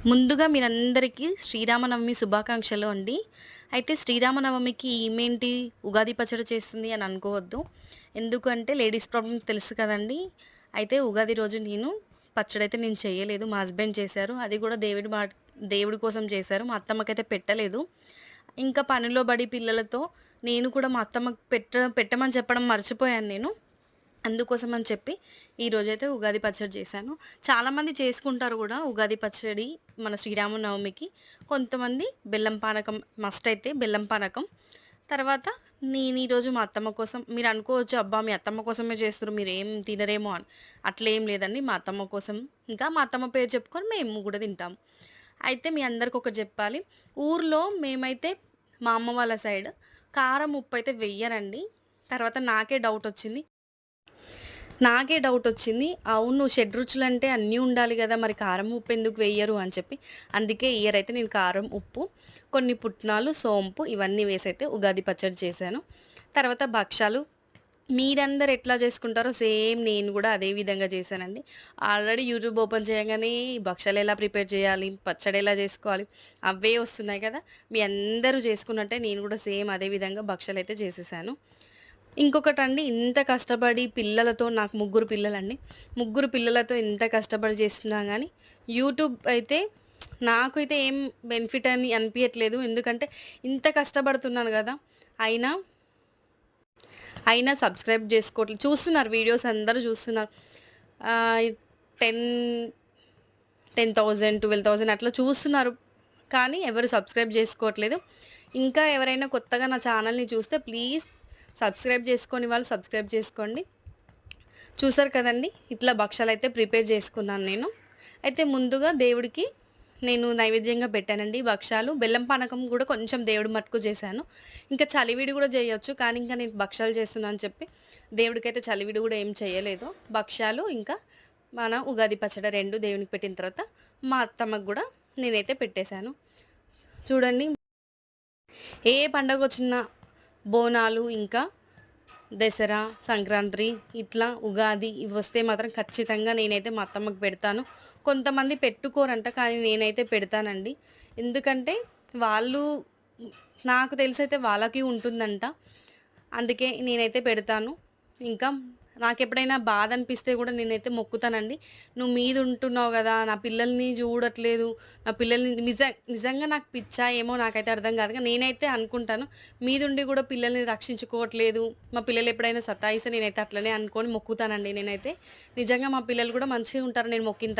ముందుగా మీరందరికీ శ్రీరామనవమి శుభాకాంక్షలు అండి. అయితే శ్రీరామనవమికి ఈమేంటి ఉగాది పచ్చడి చేస్తుంది అని అనుకోవద్దు. ఎందుకంటే లేడీస్ ప్రాబ్లమ్స్ తెలుసు కదండీ! అయితే ఉగాది రోజు పచ్చడైతే నేను చేయలేదు. మా హస్బెండ్ చేశారు. అది కూడా దేవుడి కోసం చేశారు. మా అత్తమ్మకైతే పెట్టలేదు. ఇంకా పనిలో పడి పిల్లలతో నేను కూడా మా అత్తమ్మకి పెట్టమని చెప్పడం మర్చిపోయాను నేను. అందుకోసం అని చెప్పి ఈరోజైతే ఉగాది పచ్చడి చేశాను. చాలామంది చేసుకుంటారు గూడా ఉగాది పచ్చడి మన శ్రీరామనవమికి. కొంతమంది బెల్లం పానకం మస్ట్ అయితే బెల్లం పానకం. తర్వాత నేను ఈరోజు మా అత్తమ్మ కోసం మీరు అనుకోవచ్చు, అబ్బా! మీ అత్తమ్మ కోసమే చేస్తుర్రు మీరేం తినరేమో అని. అట్లేం లేదండి. మా అత్తమ్మ కోసం ఇంకా మా అత్తమ్మ పేరు చెప్పుకొని మేము గూడా తింటాము. అయితే మీ అందరికి ఒకటి చెప్పాలి. ఊర్లో మేమైతే మా అమ్మ వాళ్ళ సైడ్ కారం, ఉప్పు అయితే వెయ్యరండి. తర్వాత నాకే డౌటొచ్చింది. అవును, షడ్‌రుచులంటే అన్నీ ఉండాలి గదా! మరి కారం, ఉప్పు ఎందుకు వెయ్యరు అని చెప్పి. అందుకే ఈ ఇయర్ అయితే నేను కారం, ఉప్పు, కొన్ని పుట్నాలు, సోంపు ఇవన్నీ వేసైతే ఉగాది పచ్చడి చేశాను. తర్వాత భక్షాలు మీరందరూ ఎట్లా చేసుకుంటారో సేమ్ నేను గూడా అదే విధంగా చేశానండి. ఆల్రెడీ యూట్యూబ్ ఓపెన్ చేయంగానే ఈ భక్షాలు ఎలా ప్రిపేర్ చేయాలి, పచ్చడి ఎలా చేసుకోవాలి అవే వస్తున్నాయి కదా! మీ అందరూ చేసుకున్నట్టే నేను కూడా సేమ్ అదే విధంగా భక్షాలైతే చేసేసాను. ఇంకొకటండి, ఇంత కష్టపడి పిల్లలతో నాకు ముగ్గురు పిల్లలండి. ముగ్గురు పిల్లలతో ఇంత కష్టపడి చేస్తున్నా గానీ, యూట్యూబ్ అయితే నాకైతే ఏం బెనిఫిట్ అని అనిపియట్లేదు. ఎందుకంటే ఇంత కష్టపడుతున్నాను గదా! అయినా, అయినా సబ్స్క్రైబ్ చేసుకోవట్లేదు. చూస్తున్నారు వీడియోస్ అందరూ చూస్తున్నారు. 10, 10,000, 12,000 అట్లా చూస్తున్నారు. కానీ ఎవరు సబ్స్క్రైబ్ చేసుకోవట్లేదు. ఇంకా ఎవరైనా కొత్తగా నా ఛానల్‌ని చూస్తే ప్లీజ్ సబ్స్క్రైబ్ చేసుకోని వాళ్ళు సబ్స్క్రైబ్ చేసుకోండి. చూసారు కదండీ! ఇట్లా భక్షాలైతే ప్రిపేర్ చేసుకున్నాను నేను. అయితే ముందుగా దేవుడికి నేను నైవేద్యంగా పెట్టానండి భక్షాలు. బెల్లం పానకం కూడా కొంచెం దేవుడి మట్టుకు చేశాను. ఇంకా చలివిడి కూడా చేయొచ్చు. కానీ ఇంకా నేను భక్షాలు చేస్తున్నా అని చెప్పి దేవుడికైతే చలివిడి కూడా ఏం చేయలేదు. భక్షాలు ఇంకా మన ఉగాది పచ్చడి 2 దేవునికి పెట్టిన తర్వాత మా అత్తమ్మకి కూడా నేనైతే పెట్టేశాను. చూడండి, ఏ పండగొచ్చినా బోనాలు, ఇంకా దసరా, సంక్రాంతి, ఇట్లా ఉగాది ఇవి వస్తే మాత్రం ఖచ్చితంగా నేనైతే మా అత్తమ్మకి పెడతాను. కొంతమంది పెట్టుకోరంట, కానీ నేనైతే పెడతానండి. ఎందుకంటే వాళ్ళు, నాకు తెలిసైతే వాళ్ళకి ఉంటుందంట. అందుకే నేనైతే పెడతాను. ఇంకా నాకెప్పుడైనా బాధ అనిపిస్తే కూడా నేనైతే మొక్కుతానండి. నువ్వు మీద ఉంటున్నావు కదా, నా పిల్లల్ని చూడట్లేదు, నా పిల్లల్ని నిజంగా నాకు పిచ్చా ఏమో నాకైతే అర్థం కాదు. నేనైతే అనుకుంటాను, మీదుండి కూడా పిల్లల్ని రక్షించుకోవట్లేదు, మా పిల్లలు ఎప్పుడైనా సతాయిస్తే నేనైతే అట్లనే అనుకొని మొక్కుతానండి. నేనైతే నిజంగా మా పిల్లలు కూడా మంచిగా ఉంటారు నేను మొక్కిన